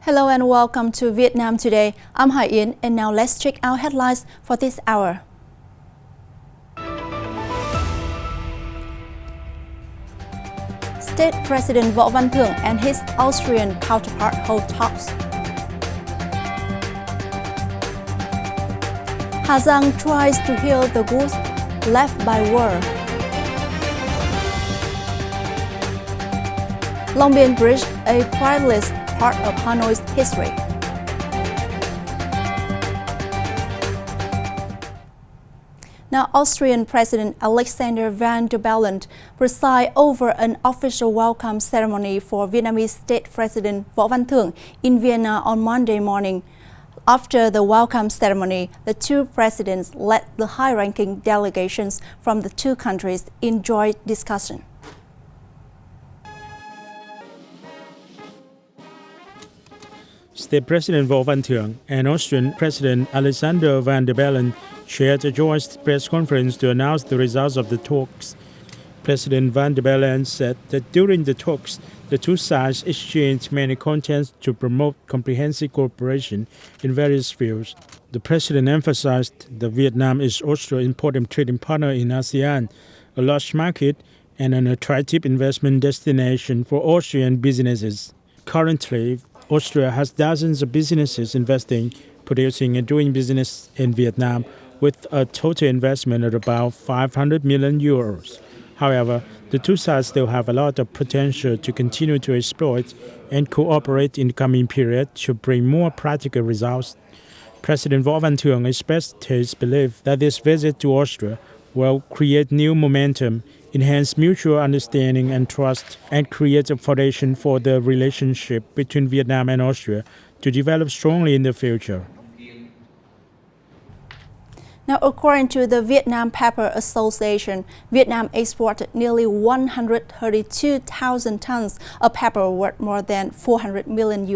Hello and welcome to Vietnam Today. I'm Hải Yến and now let's check out headlines for this hour. State President Võ Văn Thưởng and his Austrian counterpart hold talks. Hà Giang tries to heal the wounds left by war. Long Biên Bridge, a priceless part of Hanoi's history. Now, Austrian President Alexander Van der Bellen presided over an official welcome ceremony for Vietnamese State President Võ Văn Thưởng in Vienna on Monday morning. After the welcome ceremony, the two presidents led the high-ranking delegations from the two countries in joint discussion. State President Võ Văn Thưởng and Austrian President Alexander Van der Bellen shared a joint press conference to announce the results of the talks. President Van der Bellen said that during the talks, the two sides exchanged many contents to promote comprehensive cooperation in various fields. The president emphasized that Vietnam is also an important trading partner in ASEAN, a large market, and an attractive investment destination for Austrian businesses. Currently, Austria has dozens of businesses investing, producing and doing business in Vietnam with a total investment of about 500 million euros. However, the two sides still have a lot of potential to continue to exploit and cooperate in the coming period to bring more practical results. President Võ Văn Thưởng expressed his belief that this visit to Austria will create new momentum, enhance mutual understanding and trust, and create a foundation for the relationship between Vietnam and Austria to develop strongly in the future. Now, according to the Vietnam Paper Association, Vietnam exported nearly 132,000 tons of paper worth more than $400 million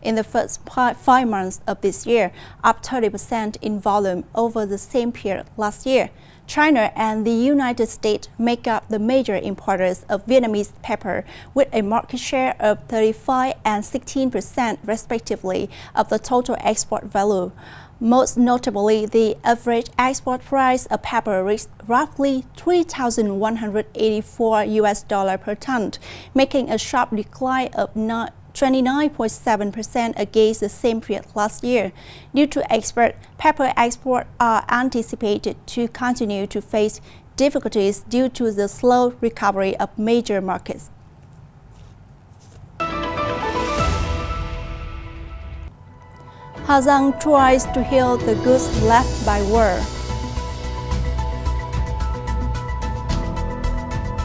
in the first 5 months of this year, up 30% in volume over the same period last year. China and the United States make up the major importers of Vietnamese paper with a market share of 35% and 16% respectively of the total export value. Most notably, the average export price of paper reached roughly $3,184 per ton, making a sharp decline of 29.7% against the same period last year. Due to paper exports are anticipated to continue to face difficulties due to the slow recovery of major markets. Hà Giang tries to heal the wounds left by war.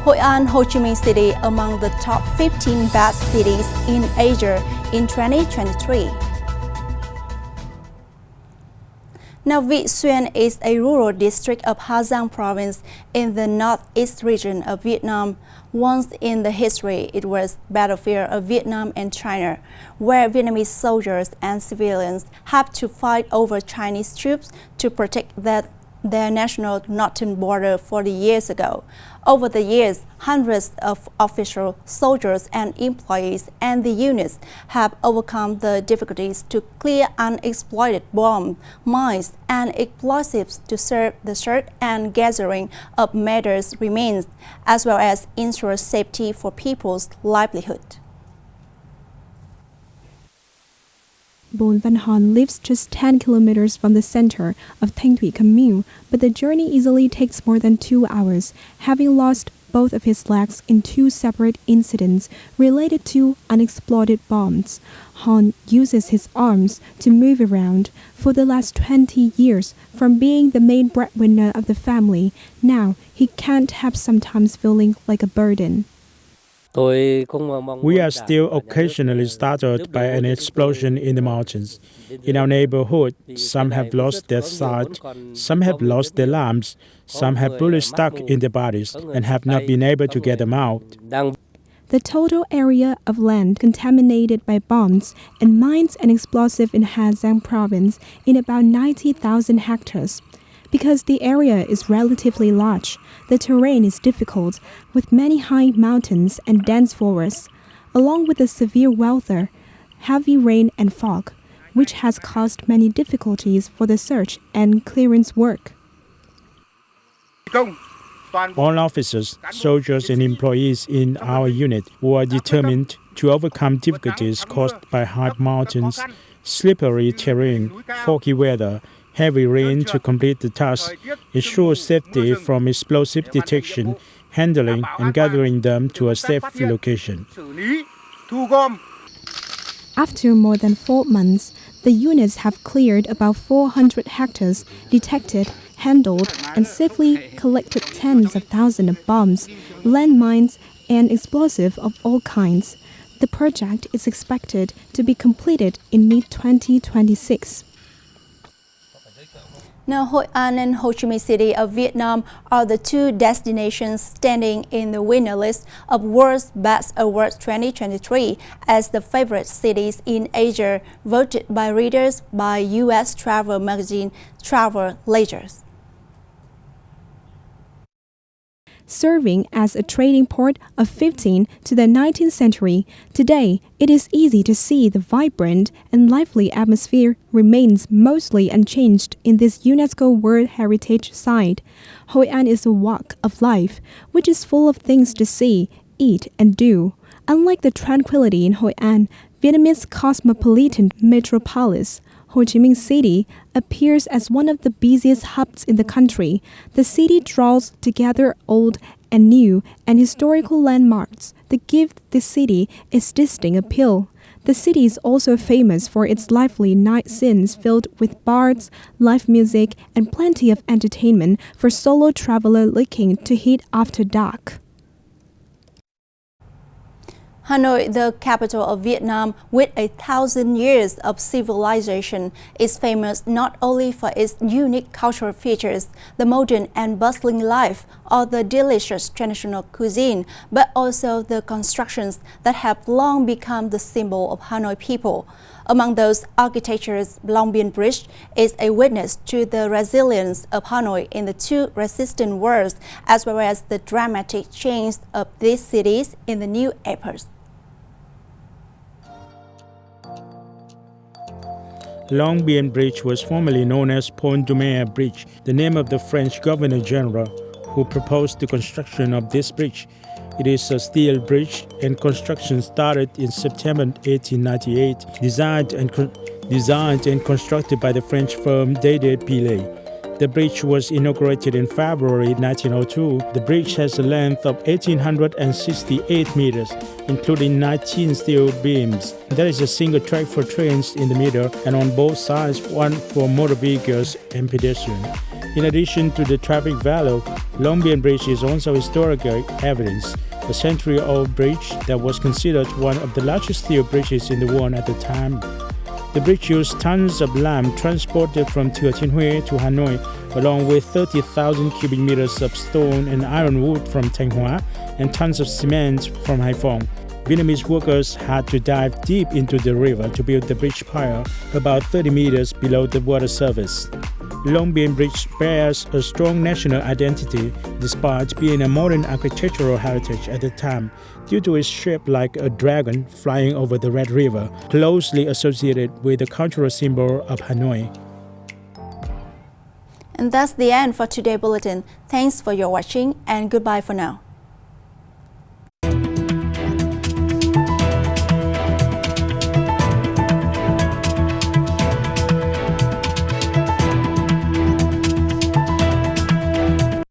Hội An, Ho Chi Minh City among the top 15 best cities in Asia in 2023. Now, Vị Xuyên is a rural district of Hà Giang province in the northeast region of Vietnam. Once in the history, it was battlefield of Vietnam and China, where Vietnamese soldiers and civilians have to fight over Chinese troops to protect their national northern border 40 years ago. Over the years, hundreds of official soldiers and employees and the units have overcome the difficulties to clear unexploited bombs, mines, and explosives to serve the search and gathering of matters remains, as well as ensure safety for people's livelihood. Bon Văn Hòn lives just 10 kilometers from the center of Thanh Thủy commune, but the journey easily takes more than 2 hours, having lost both of his legs in 2 separate incidents related to unexploded bombs. Hòn uses his arms to move around. For the last 20 years, from being the main breadwinner of the family, now he can't help sometimes feeling like a burden. We are still occasionally startled by an explosion in the mountains. In our neighborhood, some have lost their sight, some have lost their lamps, some have bullets stuck in their bodies and have not been able to get them out. The total area of land contaminated by bombs and mines and explosives in Hà Giang province is about 90,000 hectares. Because the area is relatively large, the terrain is difficult, with many high mountains and dense forests. Along with the severe weather, heavy rain and fog, which has caused many difficulties for the search and clearance work. All officers, soldiers, and employees in our unit were determined to overcome difficulties caused by high mountains, slippery terrain, foggy weather, heavy rain to complete the task, ensure safety from explosive detection, handling, and gathering them to a safe location. After more than 4 months, the units have cleared about 400 hectares, detected, handled, and safely collected tens of thousands of bombs, landmines, and explosives of all kinds. The project is expected to be completed in mid-2026. Now, Hội An and Ho Chi Minh City of Vietnam are the two destinations standing in the winner list of World's Best Awards 2023 as the favorite cities in Asia, voted by readers by U.S. travel magazine Travel Leisure. Serving as a trading port of 15th to the 19th century, today it is easy to see the vibrant and lively atmosphere remains mostly unchanged in this UNESCO World Heritage Site. Hoi An is a walk of life, which is full of things to see, eat, and do. Unlike the tranquility in Hoi An, Vietnamese cosmopolitan metropolis, Ho Chi Minh City appears as one of the busiest hubs in the country. The city draws together old and new and historical landmarks that give the city its distinct appeal. The city is also famous for its lively night scenes filled with bars, live music, and plenty of entertainment for solo traveler looking to hit after dark. Hanoi, the capital of Vietnam, with 1,000 years of civilization, is famous not only for its unique cultural features, the modern and bustling life, or the delicious traditional cuisine, but also the constructions that have long become the symbol of Hanoi people. Among those architectures, Long Bien Bridge is a witness to the resilience of Hanoi in the two resistant wars, as well as the dramatic change of these cities in the new epoch. Long Bien Bridge was formerly known as Pont du Mer Bridge, the name of the French Governor-General who proposed the construction of this bridge. It is a steel bridge, and construction started in September 1898, designed and constructed by the French firm Pilet. The bridge was inaugurated in February 1902. The bridge has a length of 1,868 meters, including 19 steel beams. There is a single track for trains in the middle, and on both sides, one for motor vehicles and pedestrians. In addition to the traffic value, Long Bien Bridge is also historical evidence. A century-old bridge that was considered one of the largest steel bridges in the world at the time. The bridge used tons of lime transported from Thừa Thiên Huế to Hanoi, along with 30,000 cubic meters of stone and ironwood from Thanh Hóa and tons of cement from Hải Phòng. Vietnamese workers had to dive deep into the river to build the bridge pile, about 30 meters below the water surface. Long Bien Bridge bears a strong national identity despite being a modern architectural heritage at the time, due to its shape like a dragon flying over the Red River, closely associated with the cultural symbol of Hanoi. And that's the end for today's bulletin. Thanks for your watching and goodbye for now.